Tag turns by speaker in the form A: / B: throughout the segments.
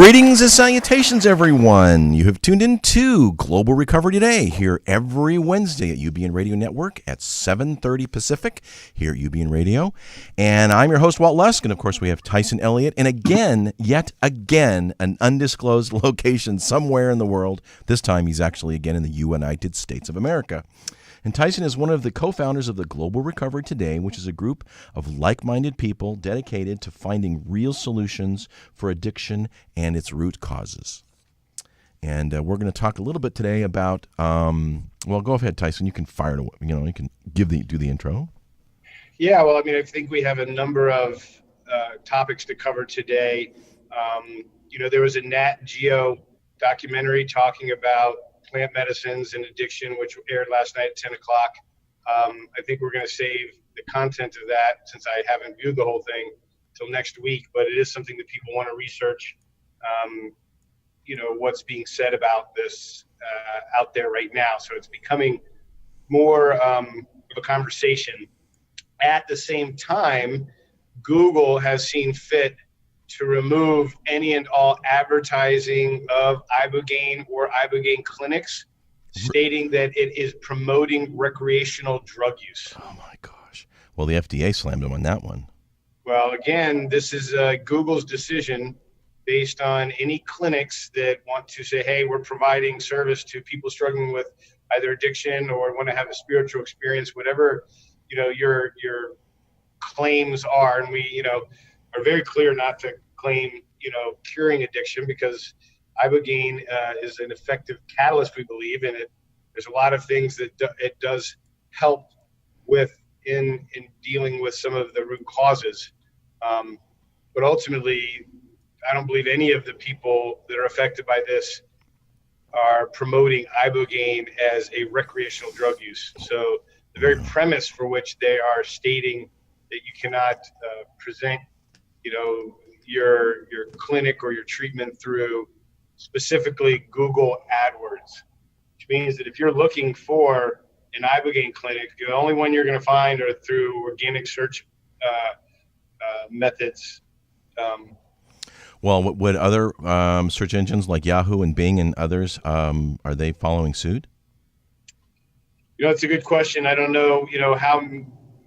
A: Greetings and salutations, everyone. You have tuned in to Global Recovery Today here every Wednesday at UBN Radio Network at 7:30 Pacific here at UBN Radio. And I'm your host, Walt Lusk. And, of course, we have Tyson Elliott. And again, yet again, an undisclosed location somewhere in the world. This time he's actually again in the United States of America. And Tyson is one of the co-founders of the Global Recovery Today, which is a group of like-minded people dedicated to finding real solutions for addiction and its root causes. And we're going to talk a little bit today about, well, go ahead, Tyson. You can fire it away. You can do the intro.
B: Yeah, well, I think we have a number of topics to cover today. There was a Nat Geo documentary talking about plant medicines and addiction, which aired last night at 10 o'clock. I think we're going to save the content of that, since I haven't viewed the whole thing, till next week. But it is something that people want to research, what's being said about this out there right now. So it's becoming more of a conversation. At the same time, Google has seen fit to remove any and all advertising of Ibogaine or Ibogaine clinics, stating that it is promoting recreational drug use.
A: Oh, my gosh. Well, the FDA slammed them on that one.
B: Well, again, this is Google's decision based on any clinics that want to say, hey, we're providing service to people struggling with either addiction or want to have a spiritual experience, whatever, your claims are. And we, are very clear not to claim, curing addiction, because Ibogaine is an effective catalyst, we believe, and there's a lot of things that it does help with in dealing with some of the root causes. But ultimately, I don't believe any of the people that are affected by this are promoting Ibogaine as a recreational drug use. So the very premise for which they are stating that you cannot present, your clinic or your treatment through specifically Google AdWords, which means that if you're looking for an Ibogaine clinic, the only one you're going to find are through organic search methods.
A: Well, would other search engines like Yahoo and Bing and others, are they following suit?
B: It's a good question. I don't know, how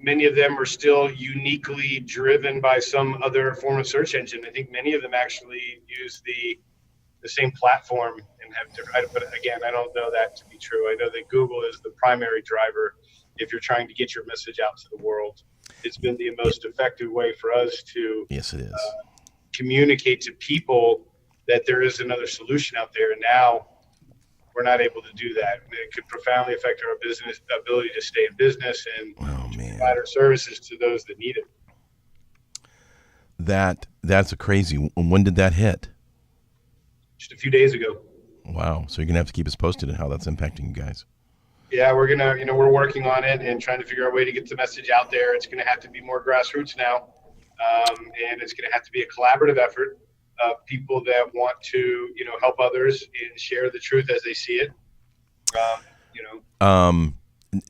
B: many of them are still uniquely driven by some other form of search engine. I think many of them actually use the same platform and have different, but again, I don't know that to be true. I know that Google is the primary driver if you're trying to get your message out to the world. It's been the most effective way for us to communicate to people that there is another solution out there. And now we're not able to do that. It could profoundly affect our business ability to stay in business and provide our services to those that need it.
A: That's a crazy. When did that hit?
B: Just a few days ago.
A: Wow. So you're gonna have to keep us posted on how that's impacting you guys.
B: Yeah, we're gonna, we're working on it and trying to figure out a way to get the message out there. It's gonna have to be more grassroots now, and it's gonna have to be a collaborative effort of people that want to, help others and share the truth as they see it.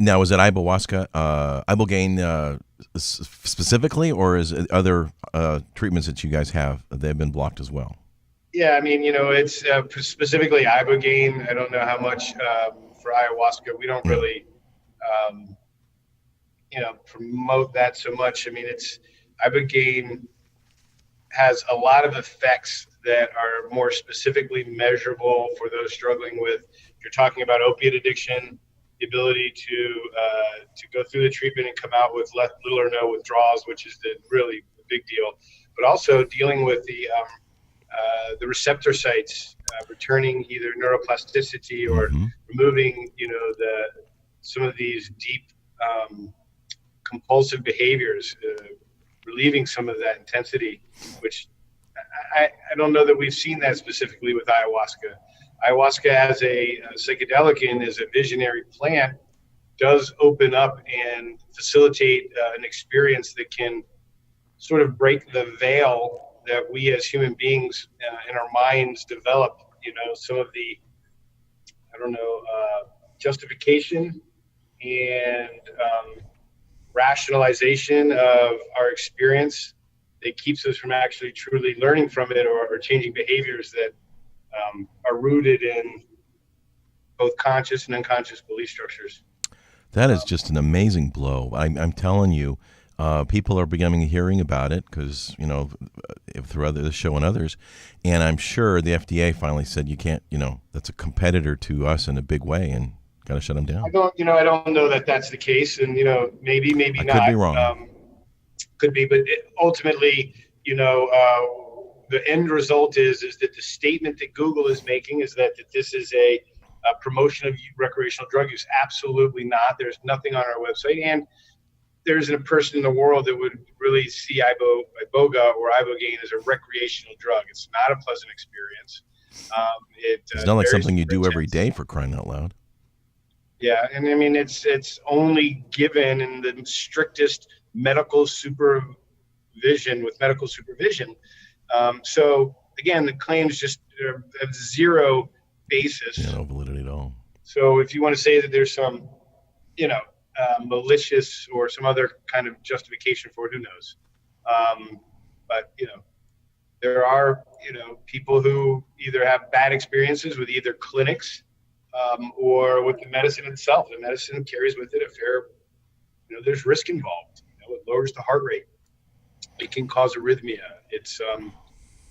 A: Now, is it Ibogaine specifically, or is it other treatments that you guys have, they've been blocked as well?
B: Yeah, it's specifically Ibogaine. I don't know how much for ayahuasca. We don't really, promote that so much. It's Ibogaine has a lot of effects that are more specifically measurable for those struggling with, if you're talking about opiate addiction, the ability to go through the treatment and come out with little or no withdrawals, which is the really big deal. But also dealing with the receptor sites, returning either neuroplasticity or removing, some of these deep compulsive behaviors, relieving some of that intensity, which I don't know that we've seen that specifically with ayahuasca. Ayahuasca as a psychedelic and as a visionary plant does open up and facilitate an experience that can sort of break the veil that we as human beings in our minds develop, some of the, justification and rationalization of our experience it keeps us from actually truly learning from it or changing behaviors that are rooted in both conscious and unconscious belief structures.
A: That is just an amazing blow. I'm telling you, people are beginning hearing about it because, if through this show and others, and I'm sure the FDA finally said you can't, that's a competitor to us in a big way and got to shut them down.
B: I don't know that that's the case, and maybe
A: I
B: not.
A: Could be wrong.
B: Could be, but ultimately, the end result is that the statement that Google is making is that this is a promotion of recreational drug use. Absolutely not. There's nothing on our website, and there isn't a person in the world that would really see Iboga or Ibogaine as a recreational drug. It's not a pleasant experience.
A: It's not like something you do every day, for crying out loud.
B: Yeah, and I mean it's only given in the strictest medical supervision. So again, the claims just have zero basis.
A: Yeah, no validity at all.
B: So if you want to say that there's some, malicious or some other kind of justification for it, who knows? But there are people who either have bad experiences with either clinics or with the medicine itself. The medicine carries with it a fair, there's risk involved. It lowers the heart rate. It can cause arrhythmia. It's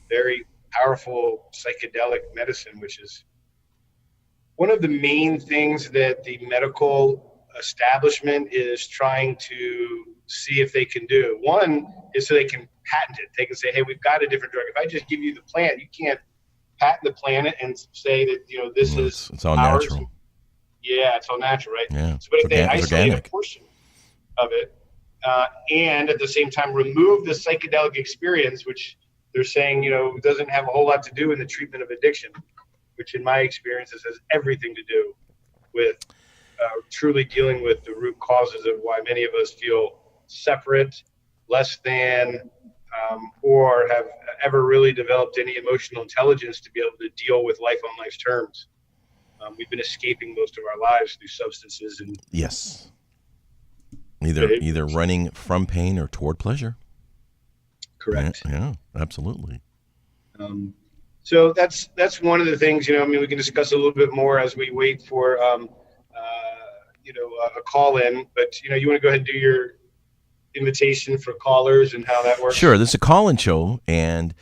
B: very powerful psychedelic medicine, which is one of the main things that the medical establishment is trying to see if they can do. One is so they can patent it. They can say, hey, we've got a different drug. If I just give you the plant, you can't patent the plant and say that, this is
A: it's all
B: ours.
A: natural.
B: Yeah, it's all natural, right?
A: Yeah,
B: so, but if they isolate
A: organic.
B: a portion of it and at the same time remove the psychedelic experience, which they're saying, doesn't have a whole lot to do in the treatment of addiction, which in my experiences has everything to do with truly dealing with the root causes of why many of us feel separate, less than, or have ever really developed any emotional intelligence to be able to deal with life on life's terms. We've been escaping most of our lives through substances and
A: yes, either running from pain or toward pleasure.
B: Correct.
A: Yeah, absolutely.
B: So that's one of the things. We can discuss a little bit more as we wait for a call in. But you want to go ahead and do your invitation for callers and how that works?
A: Sure. This is a call-in show, and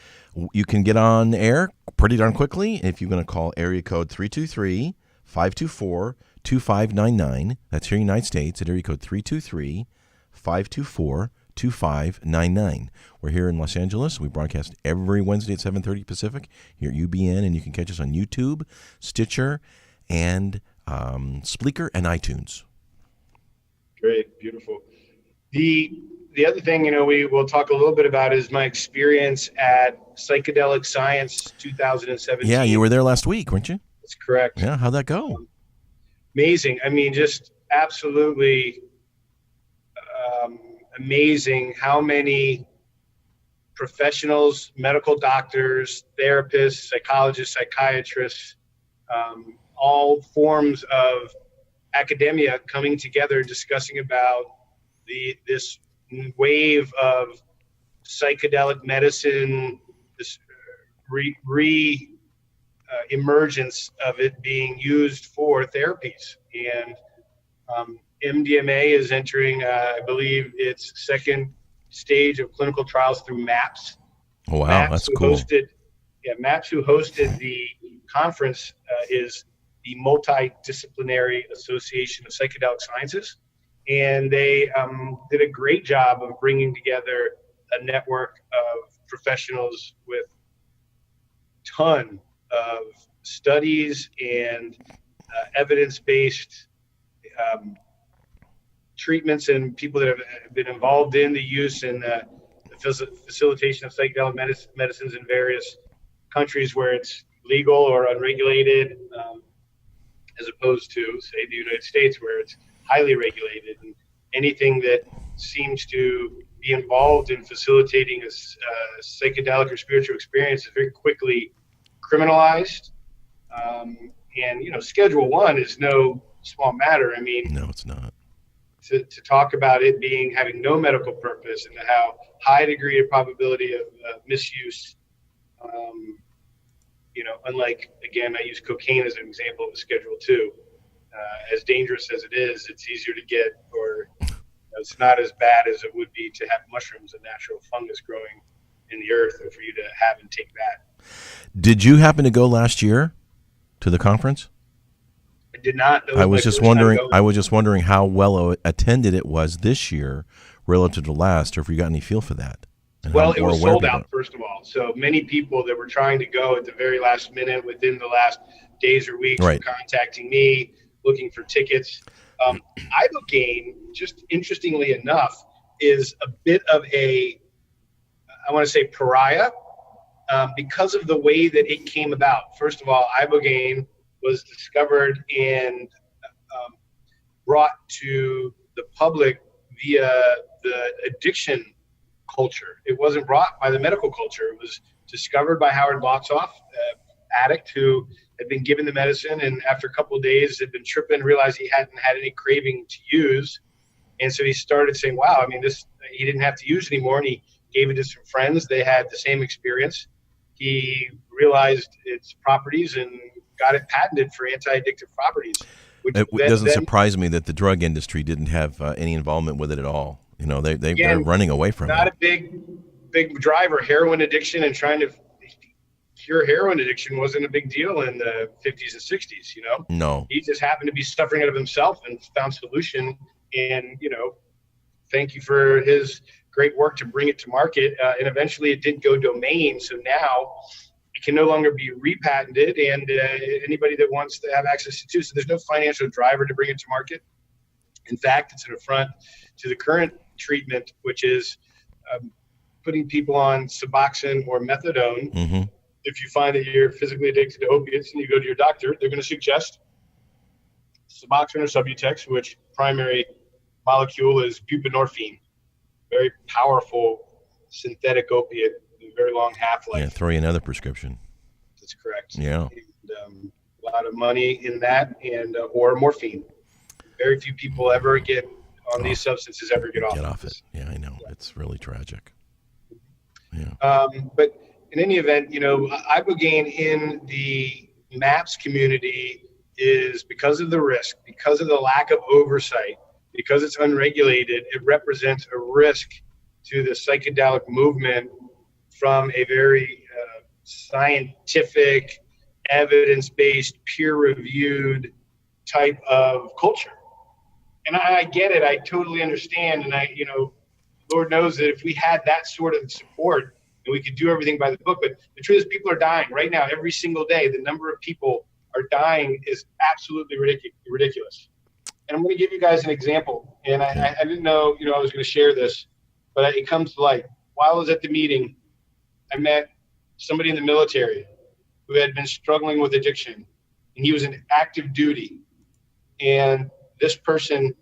A: you can get on air pretty darn quickly if you're going to call area code 323-524-2599. That's here in the United States at area code 323-524-2599. We're here in Los Angeles. We broadcast every Wednesday at 7:30 Pacific here at UBN, and you can catch us on YouTube, Stitcher, and Spreaker and iTunes.
B: Great, beautiful. The other thing, we will talk a little bit about is my experience at Psychedelic Science 2017.
A: Yeah, you were there last week, weren't you?
B: That's correct.
A: Yeah, how'd that go?
B: Amazing. I mean, just absolutely amazing how many professionals, medical doctors, therapists, psychologists, psychiatrists, all forms of academia coming together discussing about this wave of psychedelic medicine, this emergence of it being used for therapies. And MDMA is entering, I believe, its second stage of clinical trials through MAPS.
A: Oh, wow,
B: MAPS,
A: that's cool.
B: MAPS, who hosted the conference, is the Multidisciplinary Association of Psychedelic Sciences. And they did a great job of bringing together a network of professionals with a ton of studies and evidence-based treatments and people that have been involved in the use and the facilitation of psychedelic medicines in various countries where it's legal or unregulated, as opposed to, say, the United States, where it's highly regulated, and anything that seems to be involved in facilitating a psychedelic or spiritual experience is very quickly criminalized. And Schedule 1 is no small matter. I mean,
A: no, it's not.
B: to talk about it having no medical purpose and how high degree of probability of misuse. Unlike, again, I use cocaine as an example of a Schedule 2. As dangerous as it is, it's easier to get, or it's not as bad as it would be to have mushrooms, a natural fungus growing in the earth, or for you to have and take that.
A: Did you happen to go last year to the conference?
B: I did not.
A: I was just wondering how well attended it was this year relative to last, or if you got any feel for that.
B: Well, it was sold out, first of all. So many people that were trying to go at the very last minute, within the last days or weeks, were contacting me, looking for tickets. Ibogaine, just interestingly enough, is a bit of I want to say pariah, because of the way that it came about. First of all, Ibogaine was discovered and brought to the public via the addiction culture. It wasn't brought by the medical culture. It was discovered by Howard Lotsoff, an addict who had been given the medicine, and after a couple of days had been tripping, realized he hadn't had any craving to use. And so he started saying, wow, he didn't have to use it anymore. And he gave it to some friends. They had the same experience. He realized its properties and got it patented for anti-addictive properties.
A: It doesn't surprise me that the drug industry didn't have any involvement with it at all. They're running away from it.
B: Not a big driver. Heroin addiction and trying to cure heroin addiction wasn't a big deal in the 50s and 60s, No. He just happened to be suffering out of himself and found solution. And, thank you for his great work to bring it to market. And eventually it did go domain. So now it can no longer be repatented, and anybody that wants to have access to it. So there's no financial driver to bring it to market. In fact, it's an affront to the current treatment, which is putting people on Suboxone or methadone.
A: Mm-hmm.
B: If you find that you're physically addicted to opiates and you go to your doctor, they're going to suggest Suboxone or Subutex, which primary molecule is buprenorphine. Very powerful synthetic opiate, very long half-life.
A: Yeah, throw you another prescription.
B: That's correct.
A: Yeah.
B: And, a lot of money in that, and or morphine. Very few people ever get on these substances off
A: it. Yeah, I know. Yeah. It's really tragic. Yeah.
B: But in any event, Ibogaine in the MAPS community is, because of the risk, because of the lack of oversight, because it's unregulated, it represents a risk to the psychedelic movement from a very scientific, evidence-based, peer-reviewed type of culture. And I get it. I totally understand. And Lord knows that if we had that sort of support, and we could do everything by the book, but the truth is people are dying right now. Every single day, the number of people are dying is absolutely ridiculous. And I'm going to give you guys an example. And I didn't know, I was going to share this, but it comes to light. While I was at the meeting, I met somebody in the military who had been struggling with addiction, and he was in active duty. And this person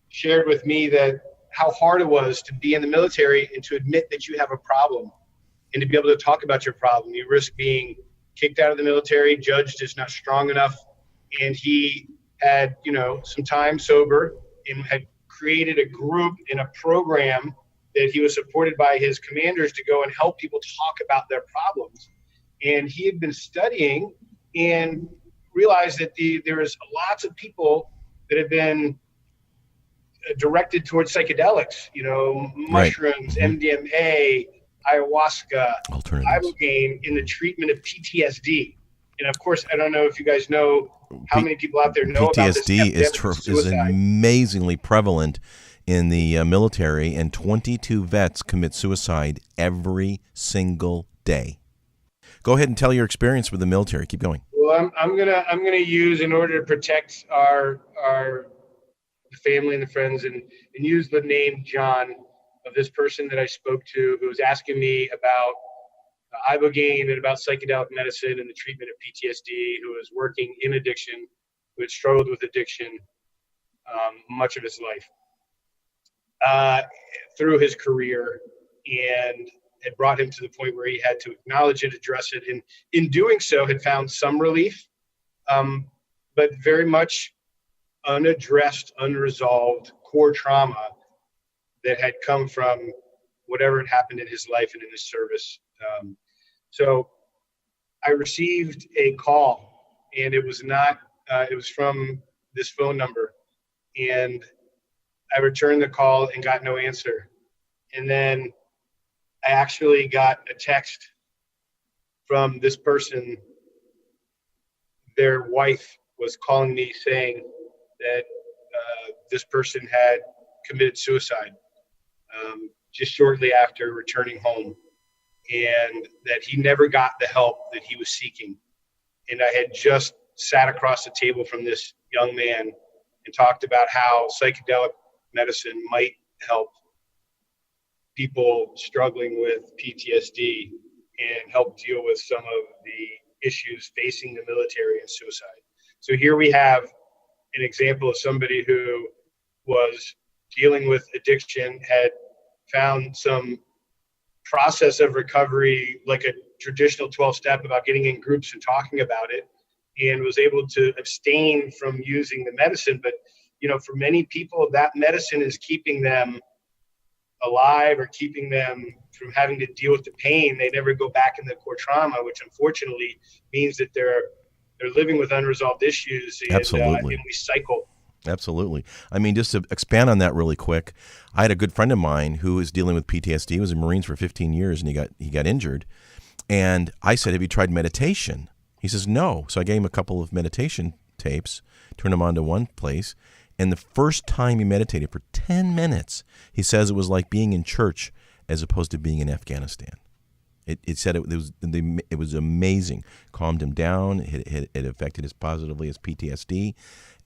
B: shared with me that how hard it was to be in the military and to admit that you have a problem and to be able to talk about your problem. You risk being kicked out of the military, judged as not strong enough. And he had, some time sober and had created a group in a program that he was supported by his commanders to go and help people talk about their problems. And he had been studying and realized that there is lots of people that have been directed towards psychedelics, mushrooms,
A: right.
B: MDMA, ayahuasca,
A: alternatives,
B: Ibogaine in the treatment of PTSD. And of course, I don't know if you guys know how many people out there know about this.
A: PTSD is amazingly prevalent in the military, and 22 vets commit suicide every single day. Go ahead and tell your experience with the military. Keep going.
B: Well, I'm gonna use, in order to protect our family and the friends, and use the name John of this person that I spoke to, who was asking me about Ibogaine and about psychedelic medicine and the treatment of PTSD, who was working in addiction, who had struggled with addiction much of his life through his career, and had brought him to the point where he had to acknowledge it, address it, and in doing so had found some relief, but very much unaddressed, unresolved core trauma that had come from whatever had happened in his life and in his service. So I received a call, and it was not, it was from this phone number, and I returned the call and got no answer. And then I actually got a text from this person. Their wife was calling me saying that this person had committed suicide just shortly after returning home, and that he never got the help that he was seeking. And I had just sat across the table from this young man and talked about how psychedelic medicine might help people struggling with PTSD and help deal with some of the issues facing the military and suicide. So here we have an example of somebody who was dealing with addiction, had found some process of recovery, like a traditional 12-step about getting in groups and talking about it, and was able to abstain from using the medicine. But, you know, for many people, that medicine is keeping them alive or keeping them from having to deal with the pain. They never go back in the core trauma, which unfortunately means that they're living with unresolved issues. And,
A: Absolutely.
B: And we cycle.
A: Absolutely. I mean, just to expand on that really quick, I had a good friend of mine who was dealing with PTSD. He was in Marines for 15 years, and he got injured. And I said, "Have you tried meditation?" He says, "No." So I gave him a couple of meditation tapes, turned them on to one place. And the first time he meditated for 10 minutes, he says it was like being in church as opposed to being in Afghanistan. It said it was amazing. Calmed him down. It affected his positively his PTSD.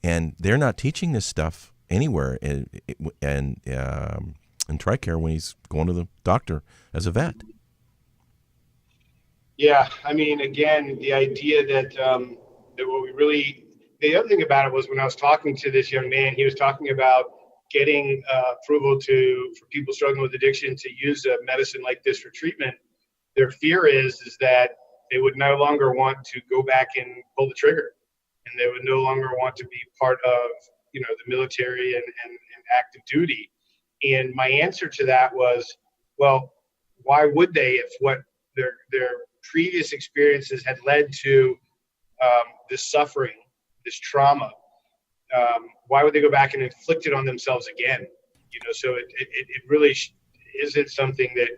A: And they're not teaching this stuff anywhere in TRICARE when he's going to the doctor as a vet.
B: Yeah, I mean, again, the idea that what we really, the other thing about it was when I was talking to this young man, he was talking about getting approval for people struggling with addiction to use a medicine like this for treatment. Their fear is that they would no longer want to go back and pull the trigger, and they would no longer want to be part of, you know, the military and active duty. And my answer to that was, well, why would they if what their previous experiences had led to this suffering, this trauma? Why would they go back and inflict it on themselves again? You know, so it really isn't something that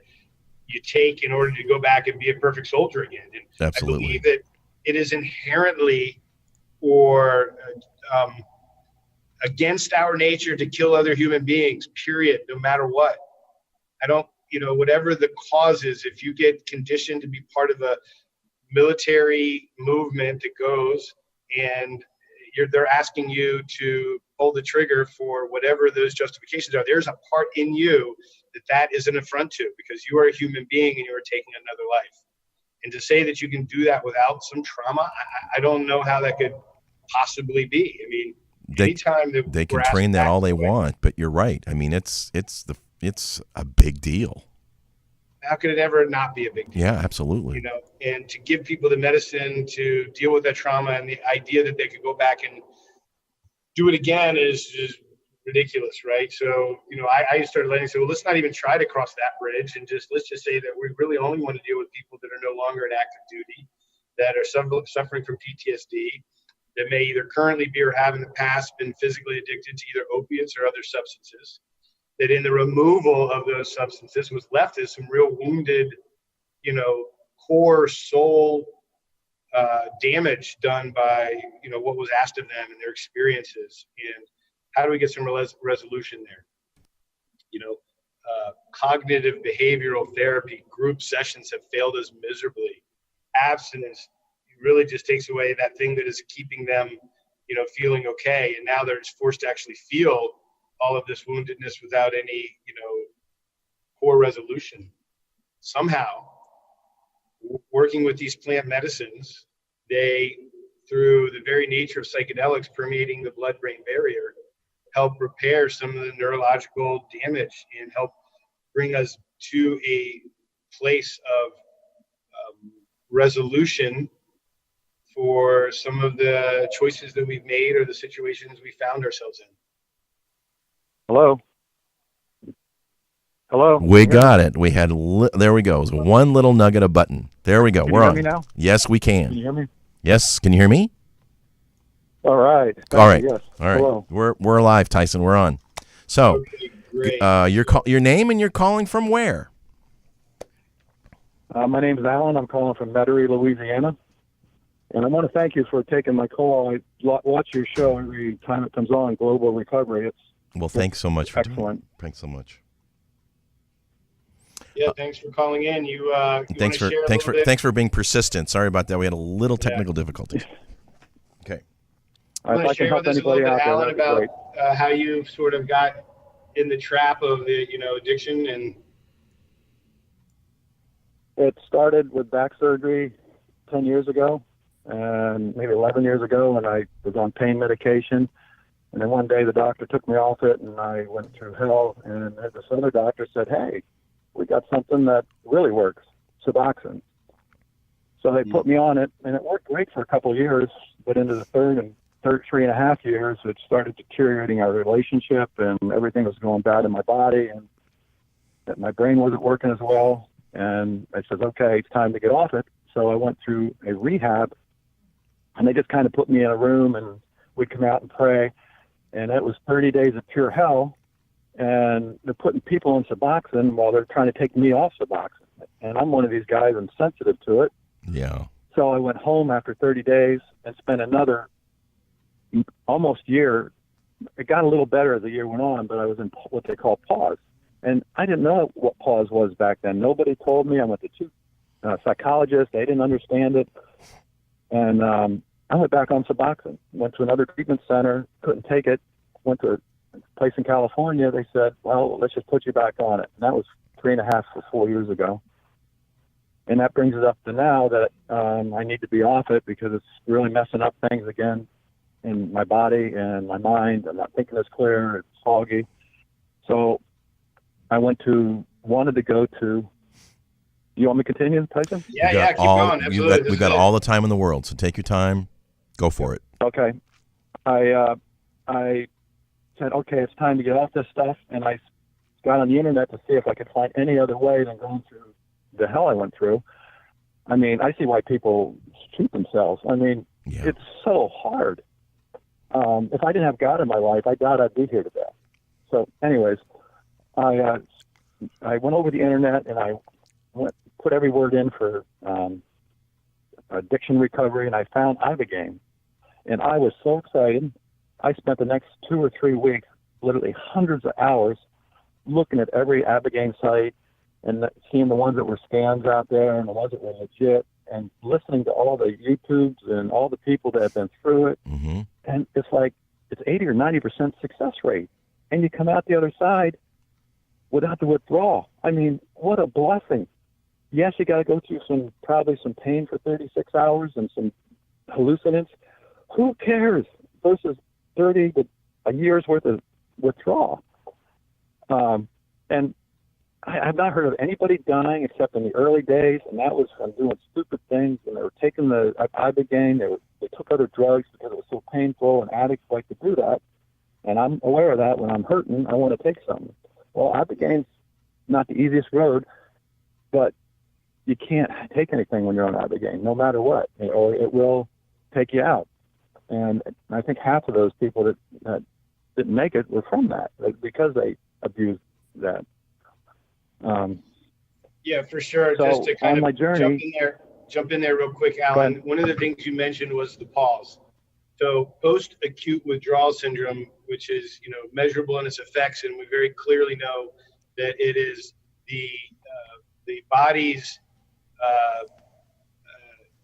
B: you take in order to go back and be a perfect soldier again. And
A: Absolutely.
B: I believe that it is inherently or against our nature to kill other human beings, period, no matter what. I don't, you know, whatever the cause is, if you get conditioned to be part of a military movement that goes and they're asking you to pull the trigger for whatever those justifications are, there's a part in you that is an affront to, because you are a human being and you are taking another life. And to say that you can do that without some trauma, I don't know how that could possibly be. I mean, anytime that
A: they can train that all they want, but you're right. I mean, it's a big deal.
B: How could it ever not be a big deal?
A: Yeah, absolutely.
B: You know, and to give people the medicine to deal with that trauma, and the idea that they could go back and do it again is ridiculous, right? So, you know, I started letting say, well, let's not even try to cross that bridge, and let's just say that we really only want to deal with people that are no longer in active duty, that are suffering from PTSD, that may either currently be or have in the past been physically addicted to either opiates or other substances. That in the removal of those substances was left as some real wounded, you know, core soul damage done by, you know, what was asked of them and their experiences. And how do we get some resolution there? You know, cognitive behavioral therapy group sessions have failed us miserably. Abstinence really just takes away that thing that is keeping them, you know, feeling okay. And now they're just forced to actually feel all of this woundedness without any, you know, core resolution. Somehow, working with these plant medicines, they, through the very nature of psychedelics permeating the blood-brain barrier, help repair some of the neurological damage and help bring us to a place of resolution for some of the choices that we've made or the situations we found ourselves in.
C: Hello? Hello?
A: We got it. We had, there we go. It was one little nugget of button. There we go.
C: Can
A: We're
C: you
A: on.
C: hear me now?
A: Yes, we
C: Can
A: can.
C: you hear me?
A: Yes, can you hear me?
C: All right.
A: All right.
C: Yes.
A: All right.
C: Hello.
A: We're live, Tyson. We're on. So,
B: Okay, great.
A: your name and you're calling from where?
C: My name is Alan. I'm calling from Metairie, Louisiana. And I want to thank you for taking my call. I watch your show every time it comes on, Global Recovery.
A: Well, thanks so much for
C: excellent.
A: Thanks so much.
B: Yeah, thanks for calling in. You want to share a little bit?
A: Thanks for being persistent. Sorry about that. We had a little technical difficulty. Okay.
B: You want to share with us a little bit, Alan, about how you sort of got in the trap of the addiction? And
C: it started with back surgery 10 years ago, and maybe 11 years ago, when I was on pain medication. And then one day the doctor took me off it, and I went through hell. And this other doctor said, "Hey, we got something that really works, Suboxone." So they put me on it, and it worked great for a couple of years. But into the third 3.5 years, it started deteriorating our relationship, and everything was going bad in my body, and that my brain wasn't working as well. And I said, "Okay, it's time to get off it." So I went through a rehab, and they just kind of put me in a room, and we'd come out and pray. And it was 30 days of pure hell. And they're putting people on Suboxone while they're trying to take me off Suboxone. And I'm one of these guys, I'm sensitive to it.
A: Yeah.
C: So I went home after 30 days and spent another almost year. It got a little better as the year went on, but I was in what they call pause. And I didn't know what pause was back then. Nobody told me. I went to two psychologists. They didn't understand it. And I went back on Suboxone. Went to another treatment center, couldn't take it. Went to a place in California. They said, "Well, let's just put you back on it." And that was 3.5 or 4 years ago. And that brings it up to now that I need to be off it because it's really messing up things again in my body and my mind. I'm not thinking as clear. It's foggy. So I wanted to go to. You want me to continue, Tyson?
B: Yeah, keep going. Absolutely.
A: We got all the time in the world, so take your time. Go for it.
C: Okay. I said, okay, it's time to get off this stuff, and I got on the internet to see if I could find any other way than going through the hell I went through. I mean, I see why people shoot themselves. I mean, It's so hard. If I didn't have God in my life, I doubt I'd be here today. So anyways, I went over the internet, and I put every word in for addiction recovery, and I found Ibogaine. And I was so excited. I spent the next 2 or 3 weeks, literally hundreds of hours, looking at every Ibogaine site and seeing the ones that were scams out there and the ones that were legit, and listening to all the YouTubes and all the people that have been through it.
A: Mm-hmm.
C: And it's like, it's 80 or 90% success rate. And you come out the other side without the withdrawal. I mean, what a blessing. Yes, you got to go through probably some pain for 36 hours and some hallucinants. Who cares? Versus 30 to a year's worth of withdrawal. And I've not heard of anybody dying except in the early days, and that was from doing stupid things, and they were taking the Ibogaine, they took other drugs because it was so painful, and addicts like to do that. And I'm aware of that. When I'm hurting, I want to take something. Well, Ibogaine's not the easiest road, but you can't take anything when you're on Ibogaine, no matter what, or it will take you out. And I think half of those people that didn't make it were from that, because they abused that.
B: Yeah, for sure.
C: So
B: just to kind
C: on
B: of
C: my journey,
B: jump in there real quick, Alan. One of the things you mentioned was the pause. So post-acute withdrawal syndrome, which is measurable in its effects, and we very clearly know that it is the body's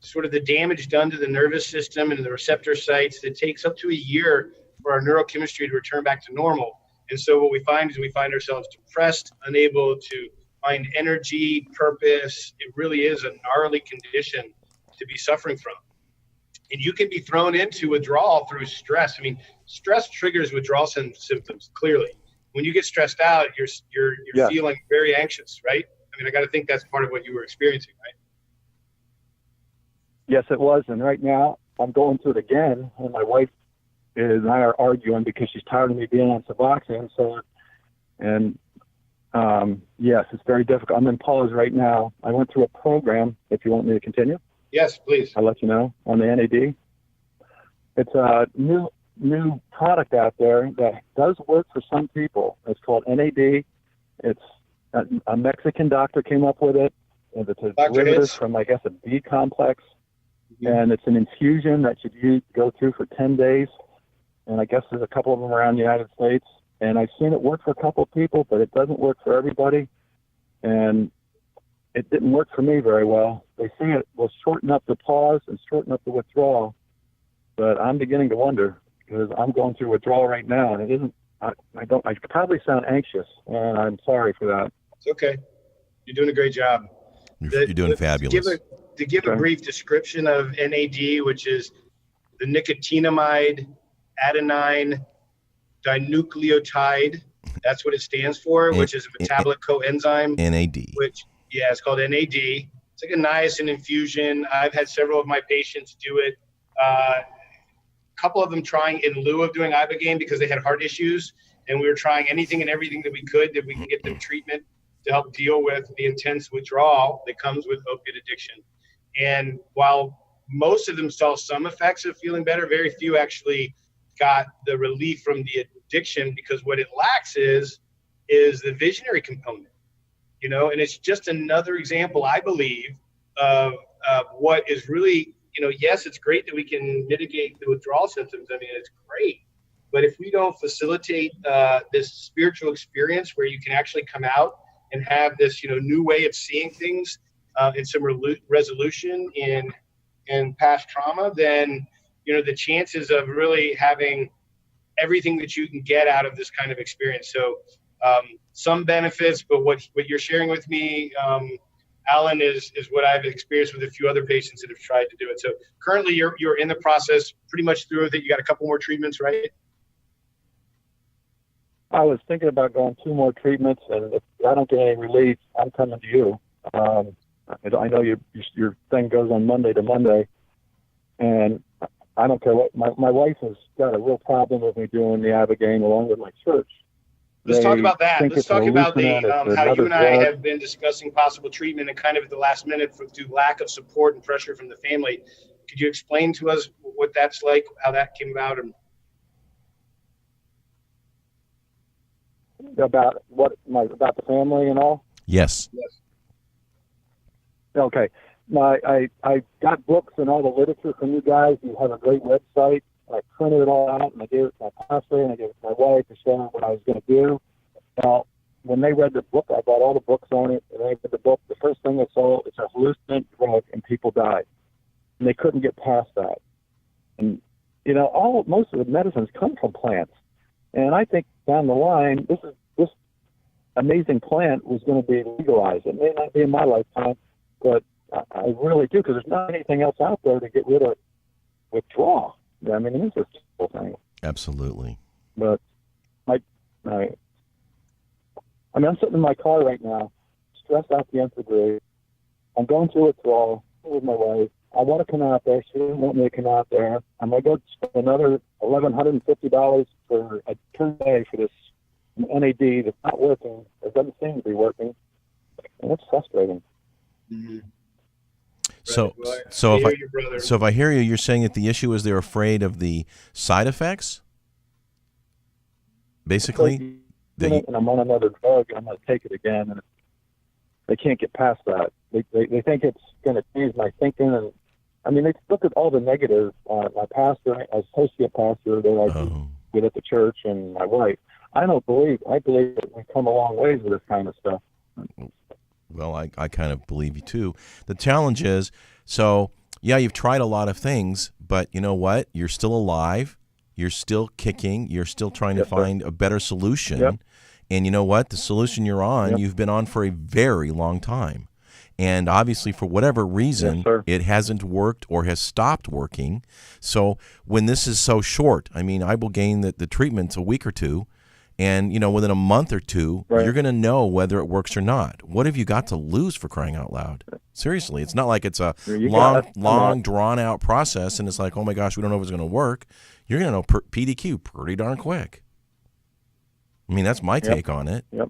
B: sort of the damage done to the nervous system and the receptor sites that takes up to a year for our neurochemistry to return back to normal. And so what we find is we find ourselves depressed, unable to find energy, purpose. It really is a gnarly condition to be suffering from. And you can be thrown into withdrawal through stress. I mean, stress triggers withdrawal symptoms, clearly. When you get stressed out, you're feeling very anxious, right? I mean, I got to think that's part of what you were experiencing, right?
C: Yes, it was. And right now, I'm going through it again, and my wife and I are arguing because she's tired of me being on Suboxone. So And yes, it's very difficult. I'm in pause right now. I went through a program. If you want me to continue,
B: Yes, please.
C: I'll let you know on the NAD. It's a new product out there that does work for some people. It's called NAD. It's a Mexican doctor came up with it, and it's a
B: Dr.
C: derivative
B: Hitz?
C: from, I guess, a B complex. And it's an infusion that you go through for 10 days. And I guess there's a couple of them around the United States. And I've seen it work for a couple of people, but it doesn't work for everybody. And it didn't work for me very well. They say it will shorten up the pause and shorten up the withdrawal. But I'm beginning to wonder, because I'm going through withdrawal right now, and it isn't, I probably sound anxious, and I'm sorry for that.
B: It's okay. You're doing a great job.
A: You're doing fabulous.
B: To give a brief description of NAD, which is the nicotinamide adenine dinucleotide. That's what it stands for, which is a metabolic coenzyme.
A: NAD.
B: Which, yeah, it's called NAD. It's like a niacin infusion. I've had several of my patients do it. A couple of them trying in lieu of doing Ibogaine because they had heart issues, and we were trying anything and everything that we could that we can get them treatment to help deal with the intense withdrawal that comes with opiate addiction. And while most of them saw some effects of feeling better, very few actually got the relief from the addiction, because what it lacks is the visionary component, and it's just another example, I believe, of what is really, yes, it's great that we can mitigate the withdrawal symptoms. I mean, it's great. But if we don't facilitate this spiritual experience where you can actually come out and have this, new way of seeing things, and some resolution in past trauma, then, the chances of really having everything that you can get out of this kind of experience. So some benefits, but what you're sharing with me, Alan, is what I've experienced with a few other patients that have tried to do it. So currently you're in the process pretty much through with it. You got a couple more treatments, right?
C: I was thinking about going 2 more treatments, and if I don't get any relief, I'm coming to you. I know your thing goes on Monday to Monday, and I don't care what. My wife has got a real problem with me doing the Ibogaine along with my church.
B: Let's talk about that. Let's talk about how you and I
C: drug.
B: have been discussing possible treatment, and kind of at the last minute due to lack of support and pressure from the family. Could you explain to us what that's like, how that came about?
C: About the family and all?
A: Yes.
C: Okay. I got books and all the literature from you guys. You have a great website. I printed it all out, and I gave it to my pastor, and I gave it to my wife to show them what I was going to do. Now, when they read the book, I bought all the books on it, and they read the book. The first thing they saw, it's a hallucinant drug, and people died. And they couldn't get past that. And, most of the medicines come from plants. And I think down the line, this amazing plant was going to be legalized. It may not be in my lifetime, but I really do, because there's not anything else out there to get rid of withdrawal. I mean, it is a simple thing.
A: Absolutely.
C: But I'm sitting in my car right now, stressed out the nth degree. I'm going through withdrawal with my wife. I want to come out there. She doesn't want me to come out there. I'm going to go spend another $1,150 for a day for this NAD that's not working. It doesn't seem to be working. And it's frustrating.
B: Mm-hmm.
A: So if I hear you, you're saying that the issue is they're afraid of the side effects? Basically?
C: And I'm on another drug, and I'm going to take it again, and they can't get past that. They think it's going to change my thinking, and they look at all the negatives. My pastor, associate pastor that I do with at the church, and my wife. I believe that we come a long ways with this kind of stuff.
A: Well, I kind of believe you too. The challenge is, you've tried a lot of things, but you know what? You're still alive. You're still kicking. You're still trying to find a better solution. Yep. And you know what? The solution you're on, you've been on for a very long time. And obviously, for whatever reason, it hasn't worked or has stopped working. So when this is so short, Ibogaine, the treatment's a week or two. And, within a month or two, you're going to know whether it works or not. What have you got to lose, for crying out loud? Seriously, it's not like it's a long, drawn-out process, and it's like, oh, my gosh, we don't know if it's going to work. You're going to know PDQ pretty darn quick. I mean, that's my
C: Yep.
A: take on it.
C: Yep.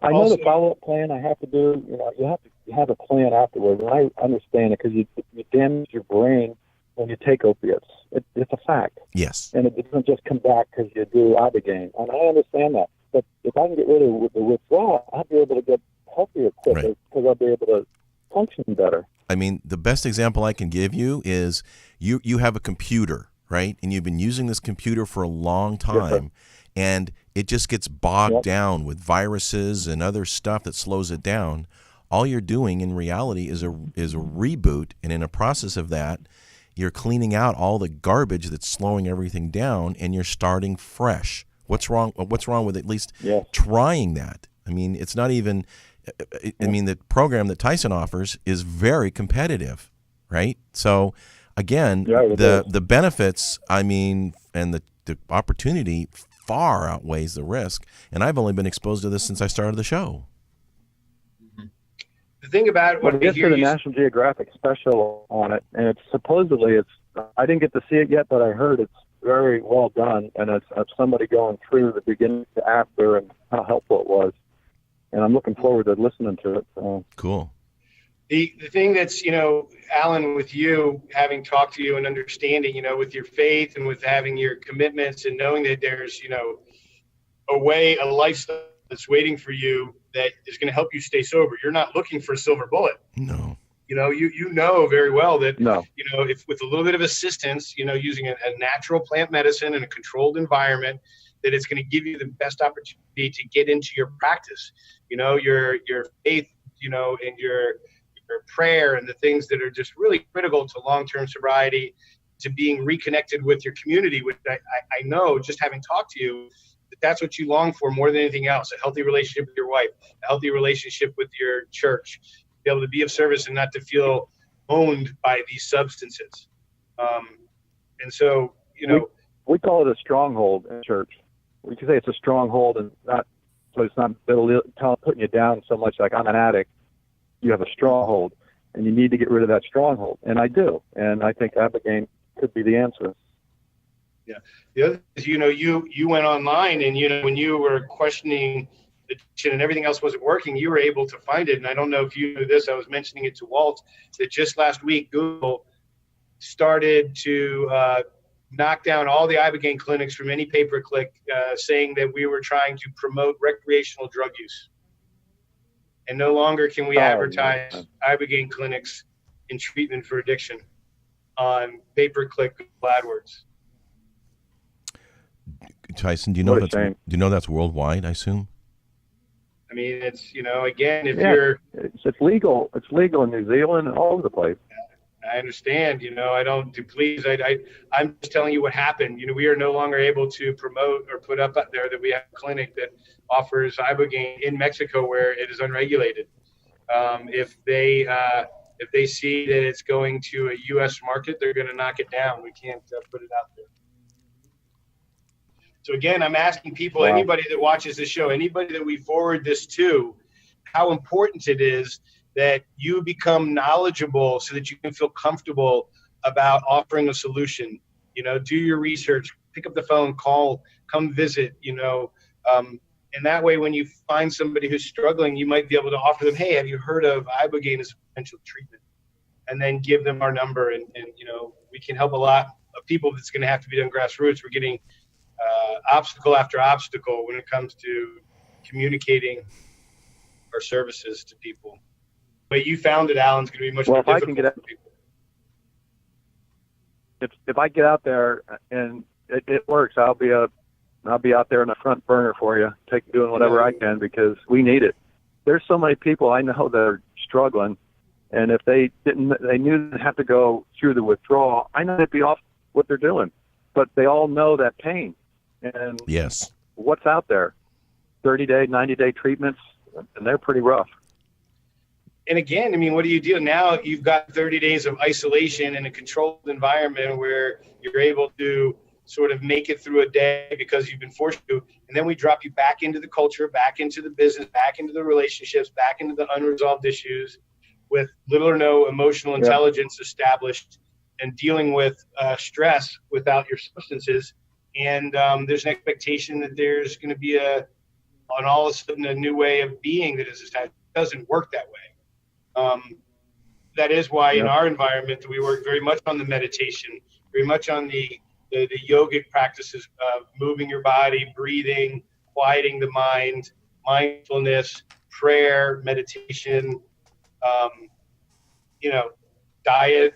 C: I know the follow-up plan I have to do. You have to have a plan afterwards, and I understand it because you damage your brain when you take opiates. It's a fact.
A: Yes.
C: And it doesn't just come back because you do Ibogaine. And I understand that. But if I can get rid of the withdrawal, I'll be able to get healthier quicker because I'll be able to function better.
A: I mean, the best example I can give you is you have a computer, right? And you've been using this computer for a long time, and it just gets bogged down with viruses and other stuff that slows it down. All you're doing in reality is a reboot, and in a process of that, you're cleaning out all the garbage that's slowing everything down, and you're starting fresh. What's wrong with at least trying that? I mean, it's not even I mean, the program that Tyson offers is very competitive, right? So again, the benefits, I mean, and the opportunity far outweighs the risk. And I've only been exposed to this since I started the show.
B: The thing about it,
C: when we get to the National Geographic special on it, and it's supposedly I didn't get to see it yet, but I heard it's very well done, and it's somebody going through the beginning to after and how helpful it was. And I'm looking forward to listening to it. So.
A: Cool.
B: The thing that's, Alan, with you, having talked to you and understanding, with your faith and with having your commitments and knowing that there's, a lifestyle that's waiting for you that is going to help you stay sober. You're not looking for a silver bullet.
A: No.
B: You know very well that,
C: no.
B: If with a little bit of assistance, using a natural plant medicine in a controlled environment, that it's going to give you the best opportunity to get into your practice, your faith, and your prayer and the things that are just really critical to long-term sobriety, to being reconnected with your community, which I know, just having talked to you, that's what you long for more than anything else, a healthy relationship with your wife, a healthy relationship with your church, be able to be of service and not to feel owned by these substances. And so,
C: we call it a stronghold in church. We can say it's a stronghold, and it's not putting you down so much like I'm an addict. You have a stronghold, and you need to get rid of that stronghold. And I do. And I think Ibogaine could be the answer.
B: Yeah. The other is, you went online, and, when you were questioning addiction and everything else wasn't working, you were able to find it. And I don't know if you knew this, I was mentioning it to Walt, that just last week, Google started to knock down all the Ibogaine clinics from any pay-per-click, saying that we were trying to promote recreational drug use. And no longer can we advertise Ibogaine clinics in treatment for addiction on pay-per-click AdWords.
A: Tyson, do you know that's worldwide, I assume?
B: I mean, it's, again, if you're...
C: It's legal. It's legal in New Zealand and all over the place.
B: I understand, I don't do, please, I'm just telling you what happened. We are no longer able to promote or put up out there that we have a clinic that offers Ibogaine in Mexico where it is unregulated. If they see that it's going to a U.S. market, they're going to knock it down. We can't put it out there. So again, I'm asking people, anybody that watches this show, anybody that we forward this to, how important it is that you become knowledgeable so that you can feel comfortable about offering a solution. Do your research, pick up the phone, call, come visit, and that way when you find somebody who's struggling, you might be able to offer them, hey, have you heard of Ibogaine as a potential treatment? And then give them our number, and we can help a lot of people. That's going to have to be done grassroots. We're getting obstacle after obstacle when it comes to communicating our services to people. But you found it, Alan's going to be much more difficult for people.
C: If I get out there and it works, I'll be out there in the front burner for you, doing whatever I can, because we need it. There's so many people I know that are struggling, and if they knew they'd have to go through the withdrawal, I know they'd be off what they're doing. But they all know that pain. And
A: yes,
C: what's out there? 30-day, 90-day treatments, and they're pretty rough.
B: And again, I mean, what do you do? Now you've got 30 days of isolation in a controlled environment where you're able to sort of make it through a day because you've been forced to. And then we drop you back into the culture, back into the business, back into the relationships, back into the unresolved issues with little or no emotional intelligence established, and dealing with stress without your substances. And there's an expectation that there's going to be on all of a sudden a new way of being that is attached. It doesn't work that way. That is why in our environment we work very much on the meditation, very much on the yogic practices of moving your body, breathing, quieting the mind, mindfulness, prayer, meditation, diet,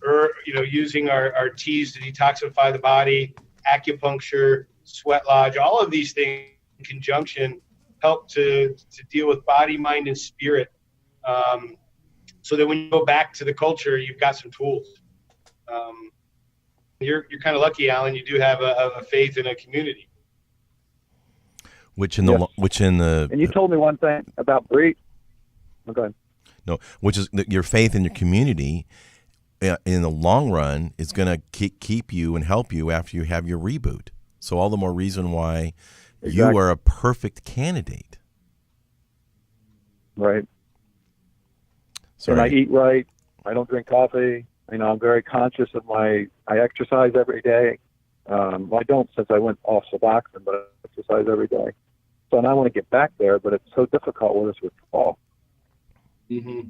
B: or using our teas to detoxify the body, acupuncture, sweat lodge, all of these things in conjunction help to deal with body, mind, and spirit. So that when you go back to the culture, you've got some tools. You're kind of lucky, Alan. You do have a faith in a community.
A: Which in the
C: and you told me one thing about breed. Okay.
A: No, which is your faith in your community. In the long run, is going to keep you and help you after you have your reboot. So all the more reason why you are a perfect candidate.
C: Right.
A: Sorry.
C: And I eat right. I don't drink coffee. I'm very conscious of I exercise every day. Well, I don't since I went off Suboxone, but I exercise every day. So, and I want to get back there, but it's so difficult with this withdrawal.
B: Mm-hmm.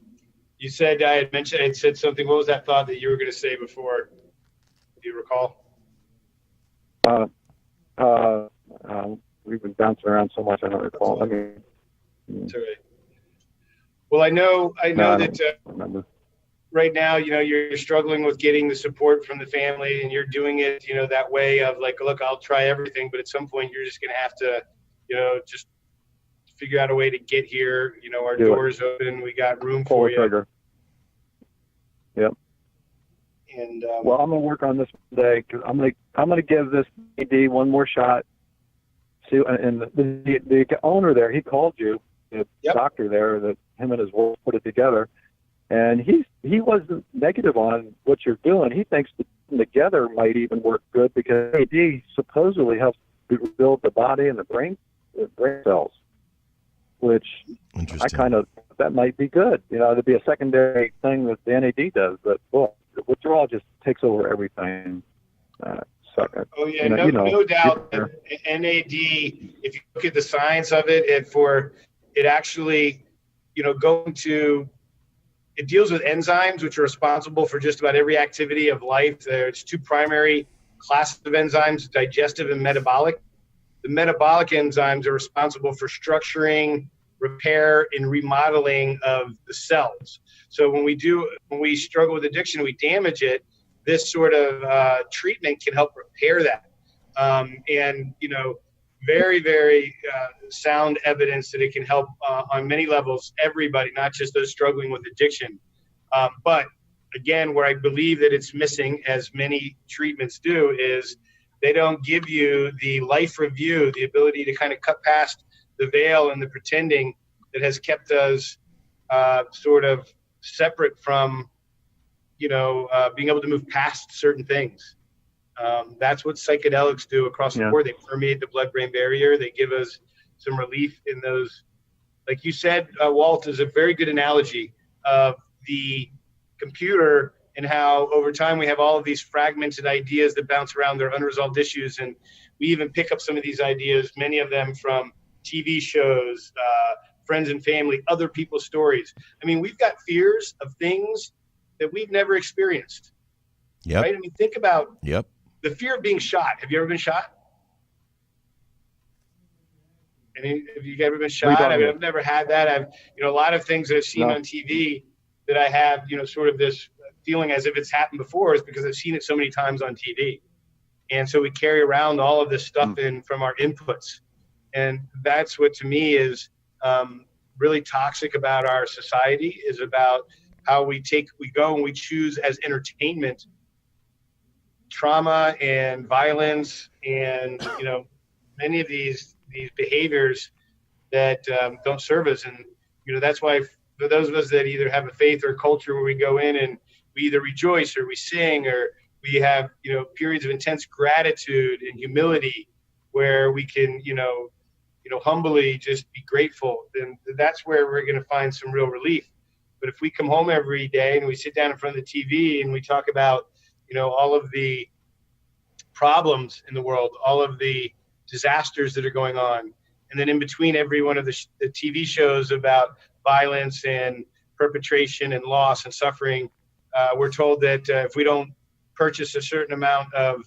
B: You said I had said something. What was that thought that you were going to say before? Do you recall?
C: We've been bouncing around so much, I don't recall.
B: That's all right. Well, I know that right now, you're struggling with getting the support from the family, and you're doing it, that way of like, look, I'll try everything, but at some point you're just going to have to, just figure out a way to get here. Our doors open. We got room for you.
C: Trigger. Yep.
B: And
C: well, I'm gonna work on this today because I'm gonna give this AD one more shot. See, and the owner there, he called you, the doctor there, that him and his wife put it together, and he wasn't negative on what you're doing. He thinks the together might even work good because AD supposedly helps rebuild the body and the brain cells, which that might be good. There'd be a secondary thing that the NAD does, but withdrawal just takes over everything.
B: Oh yeah, no doubt. NAD, if you look at the science of it, it actually, it deals with enzymes which are responsible for just about every activity of life. There's two primary classes of enzymes: digestive and metabolic. The metabolic enzymes are responsible for structuring, repair, and remodeling of the cells. So when we struggle with addiction, we damage it. This sort of treatment can help repair that. And very, very sound evidence that it can help on many levels, everybody, not just those struggling with addiction. But again, where I believe that it's missing, as many treatments do, is they don't give you the life review, the ability to kind of cut past the veil and the pretending that has kept us sort of separate from, being able to move past certain things. That's what psychedelics do across the board. They permeate the blood-brain barrier. They give us some relief in those. Like you said, Walt, is a very good analogy of the computer and how over time we have all of these fragmented ideas that bounce around. Their unresolved issues. And we even pick up some of these ideas, many of them from TV shows, friends and family, other people's stories. I mean, we've got fears of things that we've never experienced.
A: Yep.
B: Right? I mean, think about
A: the
B: fear of being shot. Have you ever been shot? Have you ever been shot? I've never had that. I've, a lot of things that I've seen on TV that I have, sort of this feeling as if it's happened before is because I've seen it so many times on TV. And so we carry around all of this stuff in from our inputs. And that's what to me is really toxic about our society, is about how we go and we choose as entertainment trauma and violence and, many of these behaviors that don't serve us. And, that's why for those of us that either have a faith or a culture where we go in and we either rejoice or we sing or we have, periods of intense gratitude and humility where we can, humbly just be grateful, then that's where we're going to find some real relief. But if we come home every day and we sit down in front of the TV and we talk about, all of the problems in the world, all of the disasters that are going on. And then in between every one of the TV shows about violence and perpetration and loss and suffering, we're told that if we don't purchase a certain amount of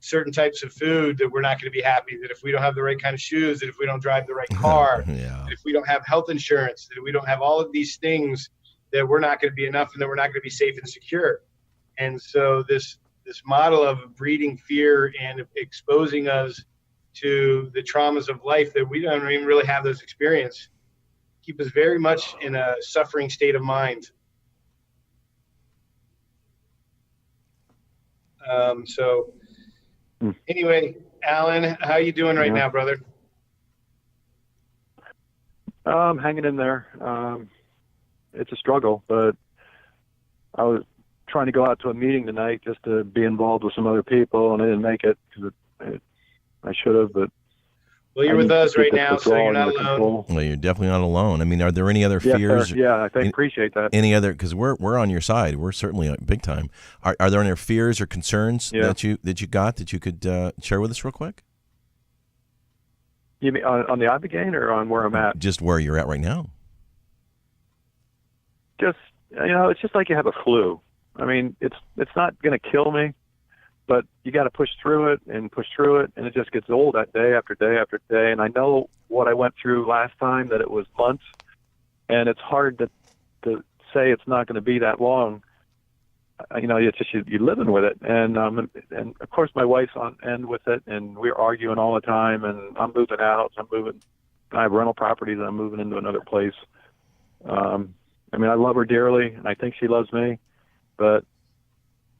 B: certain types of food, that we're not going to be happy, that if we don't have the right kind of shoes, that if we don't drive the right car, that if we don't have health insurance, that if we don't have all of these things, that we're not going to be enough and that we're not going to be safe and secure. And so this model of breeding fear and exposing us to the traumas of life that we don't even really have those experiences keep us very much in a suffering state of mind. So anyway, Alan, how are you doing right now, brother?
C: I'm hanging in there. It's a struggle, but I was trying to go out to a meeting tonight just to be involved with some other people, and I didn't make it because I should have. But
B: well, you're with us right now, so you're not alone.
A: Well, you're definitely not alone. I mean, are there any other fears?
C: Yeah, I appreciate that.
A: Any other? Because we're on your side. We're certainly big time. Are there any fears or concerns that you got that you could share with us real quick?
C: You mean on the Ibogaine or on where I'm at?
A: Just where you're at right now.
C: Just it's just like you have a flu. I mean, it's not going to kill me, but you got to push through it, and it just gets old that day after day after day. And I know what I went through last time, that it was months, and it's hard to say it's not going to be that long. It's just you're living with it, and of course my wife's on end with it, and we're arguing all the time. And I'm moving out. I have rental properties, and I'm moving into another place. I mean, I love her dearly, and I think she loves me, but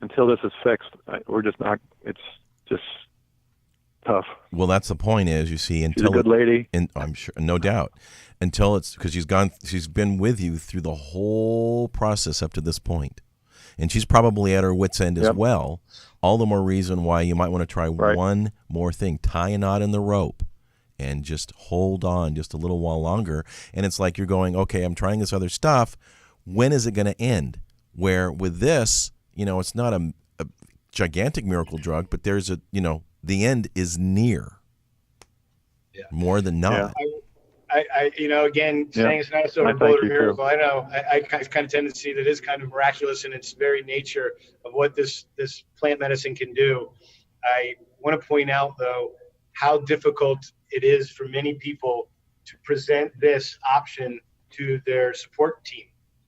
C: until this is fixed, we're just not. It's just tough.
A: Well, that's the point. Is, you see, until
C: she's a good lady,
A: and I'm sure, no doubt, until it's because she's been with you through the whole process up to this point, and she's probably at her wit's end as well. All the more reason why you might want to try one more thing: tie a knot in the rope, and just hold on just a little while longer. And it's like you're going, okay, I'm trying this other stuff. When is it going to end? Where with this, it's not a gigantic miracle drug, but there's the end is near. Yeah. More than not.
B: I again, saying it's not a silver bullet or miracle. I know I kind of tend to see that it is kind of miraculous in its very nature of what this plant medicine can do. I want to point out, though, how difficult it is for many people to present this option to their support team,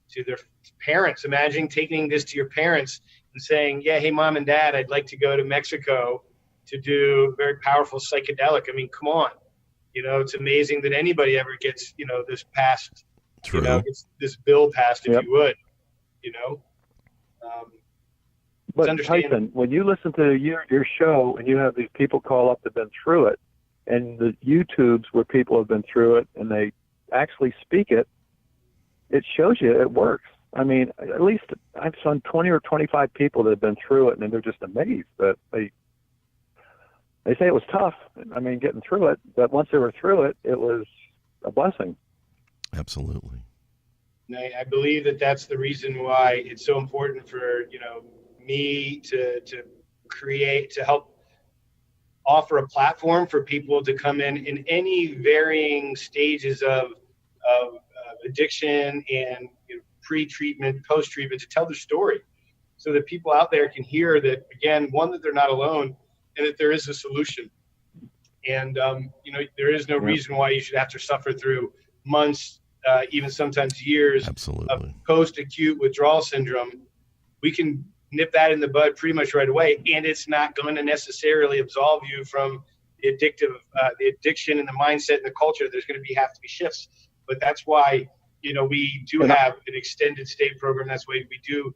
B: to their parents. Imagine taking this to your parents and saying, yeah, hey, mom and dad, I'd like to go to Mexico to do very powerful psychedelic. I mean, come on. It's amazing that anybody ever gets, this passed, gets this bill passed, if you would,
C: But Tyson, when you listen to your show and you have these people call up that've been through it, and the YouTubes where people have been through it and they actually speak it, it shows you it works. I mean, at least I've seen 20 or 25 people that have been through it, and they're just amazed that they say it was tough. I mean, getting through it, but once they were through it, it was a blessing.
A: Absolutely.
B: And I believe that that's the reason why it's so important for, me to help offer a platform for people to come in any varying stages of addiction and pre-treatment, post-treatment, to tell their story, so that people out there can hear that, again, one, that they're not alone, and that there is a solution. And there is no reason why you should have to suffer through months, even sometimes years of post-acute withdrawal syndrome. We can nip that in the bud pretty much right away, and it's not going to necessarily absolve you from the addiction and the mindset and the culture. There's going to have to be shifts, but that's why we do have an extended stay program. That's why we do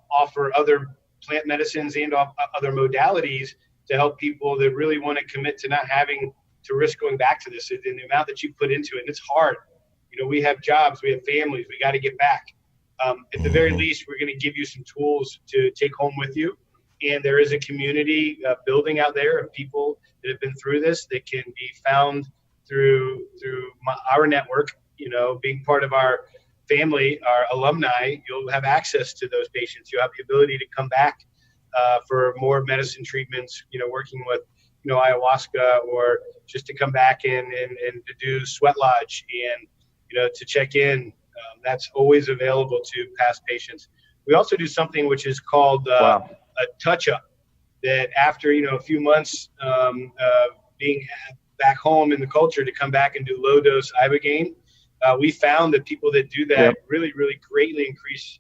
B: offer other plant medicines and other modalities to help people that really want to commit to not having to risk going back to this. And the amount that you put into it, and it's hard. We have jobs, we have families, we got to get back. At the very least, we're going to give you some tools to take home with you. And there is a community building out there of people that have been through this that can be found through our network. Being part of our family, our alumni, you'll have access to those patients. You'll have the ability to come back for more medicine treatments, working with, ayahuasca, or just to come back in and to do sweat lodge and, to check in. That's always available to past patients. We also do something which is called a touch-up, that after, a few months being back home in the culture, to come back and do low-dose Ibogaine. We found that people that do that really, really greatly increase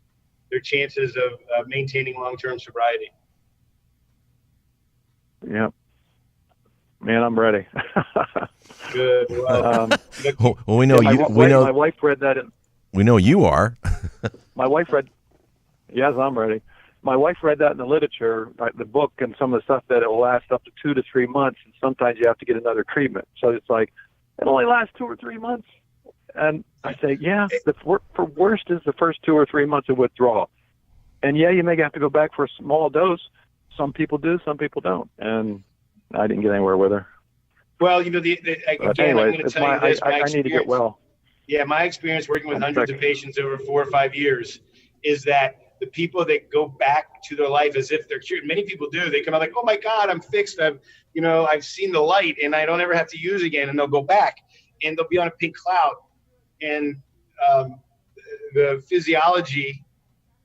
B: their chances of maintaining long-term sobriety.
C: Yep. Man, I'm ready.
B: Good. Well,
A: well, we know you.
C: My wife read that.
A: We know you are.
C: My wife read. Yes, I'm ready. My wife read that in the literature, the book, and some of the stuff that it will last up to 2 to 3 months, and sometimes you have to get another treatment. So it's like it only lasts 2 or 3 months, and I say, yeah, for worst is the first 2 or 3 months of withdrawal, and yeah, you may have to go back for a small dose. Some people do, some people don't, and I didn't get anywhere with her.
B: Well, again,
C: anyways,
B: I'm going to tell you this.
C: I need to get well.
B: Yeah, my experience working with hundreds of patients over 4 or 5 years is that the people that go back to their life as if they're cured, many people do. They come out like, oh my God, I'm fixed. I've seen the light and I don't ever have to use again. And they'll go back and they'll be on a pink cloud. And the physiology,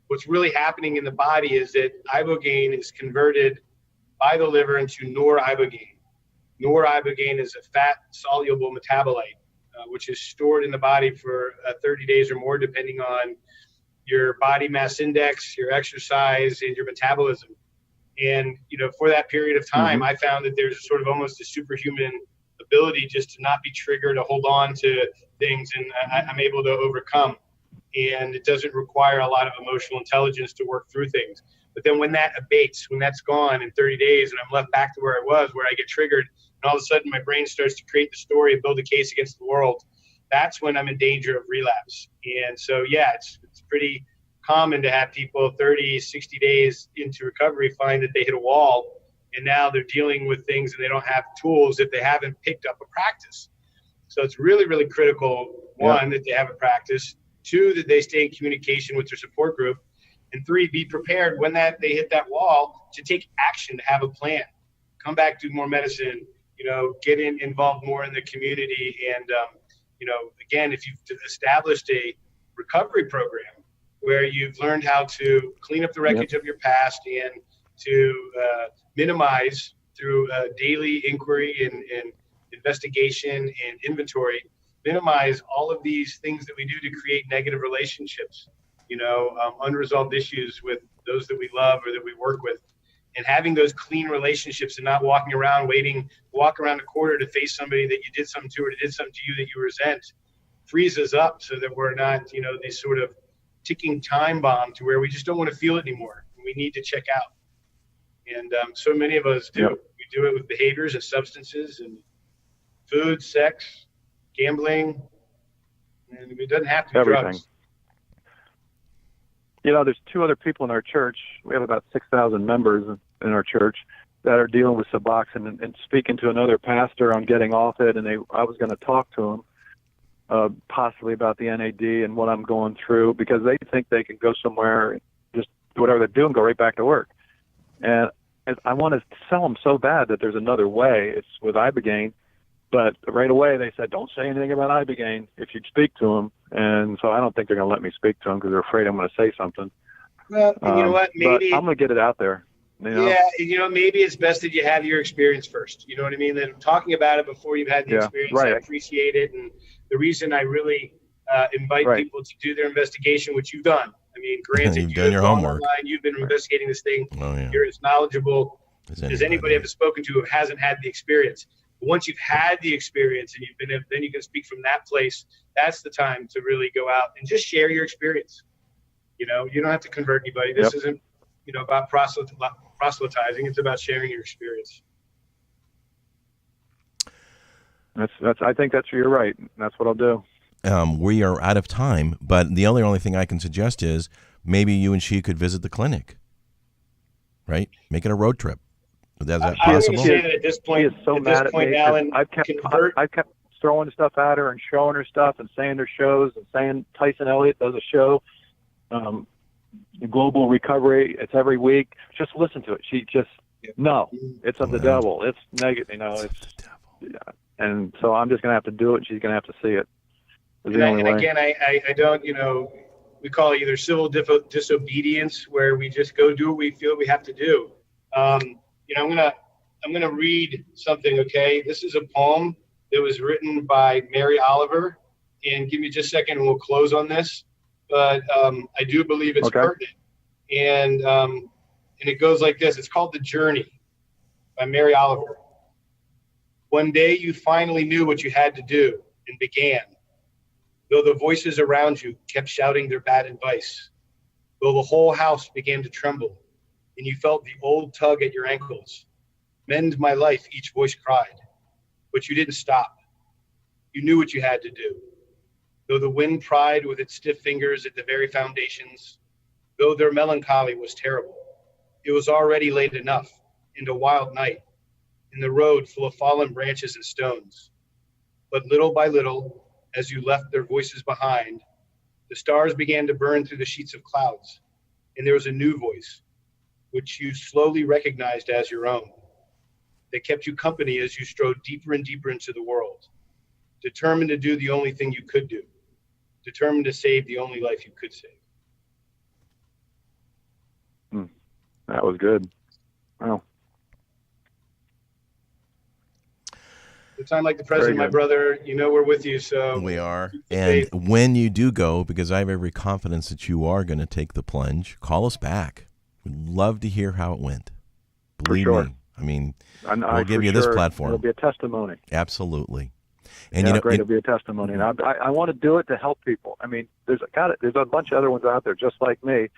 B: what's really happening in the body is that Ibogaine is converted by the liver into nor-Ibogaine. Nor-Ibogaine is a fat-soluble metabolite, which is stored in the body for 30 days or more, depending on your body mass index, your exercise, and your metabolism. And, for that period of time, I found that there's sort of almost a superhuman ability just to not be triggered, to hold on to things, and I'm able to overcome. And it doesn't require a lot of emotional intelligence to work through things. But then when that abates, when that's gone in 30 days and I'm left back to where I was, where I get triggered, and all of a sudden my brain starts to create the story and build a case against the world, that's when I'm in danger of relapse. And so, yeah, it's pretty common to have people 30, 60 days into recovery find that they hit a wall, and now they're dealing with things and they don't have tools if they haven't picked up a practice. So it's really, really critical, one, that they have a practice, two, that they stay in communication with their support group, and three, be prepared when they hit that wall to take action, to have a plan, come back, do more medicine, get involved more in the community. And, again, if you've established a recovery program where you've learned how to clean up the wreckage of your past and to minimize through daily inquiry and investigation and inventory, minimize all of these things that we do to create negative relationships, unresolved issues with those that we love or that we work with, and having those clean relationships and not walking around walk around a corner to face somebody that you did something to or did something to you that you resent, frees us up so that we're not, these sort of ticking time bomb to where we just don't want to feel it anymore. We need to check out. And so many of us do. We do it with behaviors and substances and food, sex, gambling, and it doesn't have to be
C: everything.
B: Drugs.
C: There's 2 other people in our church. We have about 6,000 members in our church that are dealing with Suboxone and speaking to another pastor on getting off it. And I was going to talk to him possibly about the NAD and what I'm going through, because they think they can go somewhere, just do whatever they're doing, go right back to work. And I want to tell them so bad that there's another way. It's with Ibogaine. But right away they said, don't say anything about Ibogaine if you'd speak to them. And so I don't think they're going to let me speak to them because they're afraid I'm going to say something.
B: Well, and you know what? Maybe
C: but I'm going to get it out there.
B: Yeah, maybe it's best that you have your experience first. You know what I mean? That talking about it before you've had the experience, right. I appreciate it. And the reason I really invite people to do their investigation, which you've done. I mean, granted,
A: you've done your homework.
B: Online, you've been investigating this thing.
A: Oh, yeah.
B: You're as knowledgeable as anybody I've spoken to who hasn't had the experience. But once you've had the experience and then you can speak from that place. That's the time to really go out and just share your experience. You don't have to convert anybody. This isn't, about proselytizing. It's about sharing your experience.
C: I think you're right. That's what I'll do.
A: We are out of time, but the only thing I can suggest is maybe you and she could visit the clinic, right? Make it a road trip. Is that possible?
B: I was going to say that at this point,
C: she is so mad at me.
B: Alan,
C: I've kept throwing stuff at her and showing her stuff and saying there's shows and saying Tyson Elliott does a show. Global Recovery. It's every week. Just listen to it. She just, no, it's of the devil. It's negative, and so I'm just going to have to do it, and she's going to have to see it.
B: Again, I don't, we call it either civil disobedience, where we just go do what we feel we have to do. I'm gonna read something. Okay, this is a poem that was written by Mary Oliver, and give me just a second, and we'll close on this. But I do believe it's pertinent, and it goes like this. It's called "The Journey" by Mary Oliver. One day you finally knew what you had to do and began. Though the voices around you kept shouting their bad advice, though the whole house began to tremble, and you felt the old tug at your ankles. Mend my life, each voice cried. But you didn't stop. You knew what you had to do. Though the wind pried with its stiff fingers at the very foundations, though their melancholy was terrible, it was already late enough, and a wild night, in the road full of fallen branches and stones. But little by little, as you left their voices behind, the stars began to burn through the sheets of clouds, and there was a new voice, which you slowly recognized as your own, that kept you company as you strode deeper and deeper into the world, determined to do the only thing you could do, determined to save the only life you could save.
C: That was good. Wow.
B: A time like the present, my brother, we're with you. So
A: we are. And when you do go, because I have every confidence that you are going to take the plunge, call us back. We'd love to hear how it went. Believe me. I mean, we'll give you this platform.
C: It'll be a testimony.
A: Absolutely. And
C: great. It'll be a testimony. And I want to do it to help people. I mean, there's a bunch of other ones out there just like me,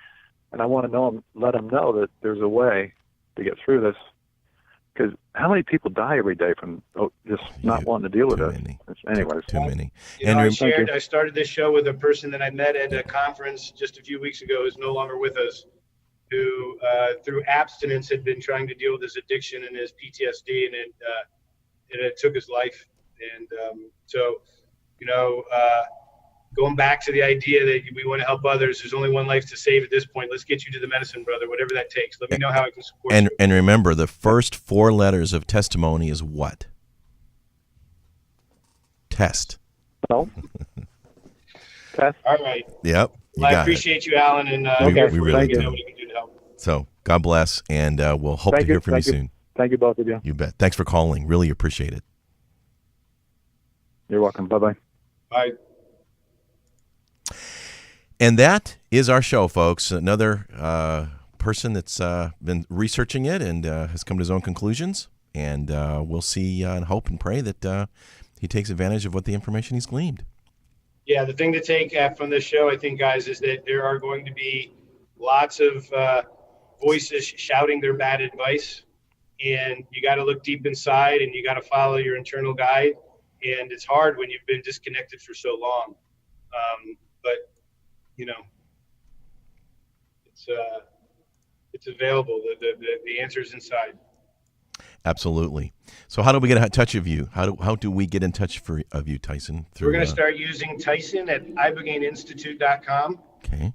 C: and I want to let them know that there's a way to get through this. Because how many people die every day from just not wanting to deal with it? Anyways,
A: too many.
B: I started this show with a person that I met at a conference just a few weeks ago who's no longer with us, who through abstinence had been trying to deal with his addiction and his PTSD, and it took his life. And going back to the idea that we want to help others, there's only one life to save at this point. Let's get you to the medicine, brother, whatever that takes. Let me know how I can support you.
A: And remember, the first 4 letters of testimony is what? Test.
C: No. Test.
B: All right.
A: Yep.
B: Well, I appreciate you, Alan, and
A: we really do.
B: Know what you can do to help.
A: So God bless, and we'll hope to hear from you soon.
C: Thank you, both of you.
A: You bet. Thanks for calling. Really appreciate it.
C: You're welcome. Bye-bye.
B: Bye.
A: And that is our show, folks. Another person that's been researching it and has come to his own conclusions. And we'll see and hope and pray that he takes advantage of what the information he's gleaned.
B: Yeah, the thing to take from this show, I think, guys, is that there are going to be lots of voices shouting their bad advice. And you got to look deep inside, and you got to follow your internal guide. And it's hard when you've been disconnected for so long. But it's available. The answer is inside.
A: Absolutely. So how do we get in touch of you? How do we get in touch of you, Tyson?
B: We're going to start using Tyson at ibogaineinstitute.com.
A: Okay.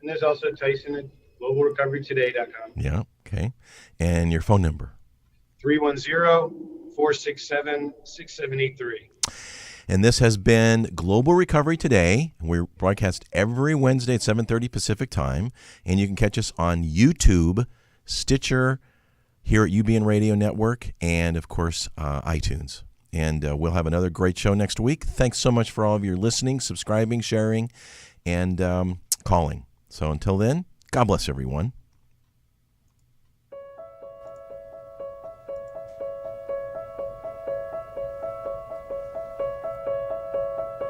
B: And there's also Tyson at globalrecoverytoday.com.
A: Yeah. Okay. And your phone number?
B: 310-467-6783.
A: And this has been Global Recovery Today. We're broadcast every Wednesday at 7:30 Pacific Time. And you can catch us on YouTube, Stitcher, here at UBN Radio Network, and, of course, iTunes. And we'll have another great show next week. Thanks so much for all of your listening, subscribing, sharing, and calling. So until then, God bless everyone.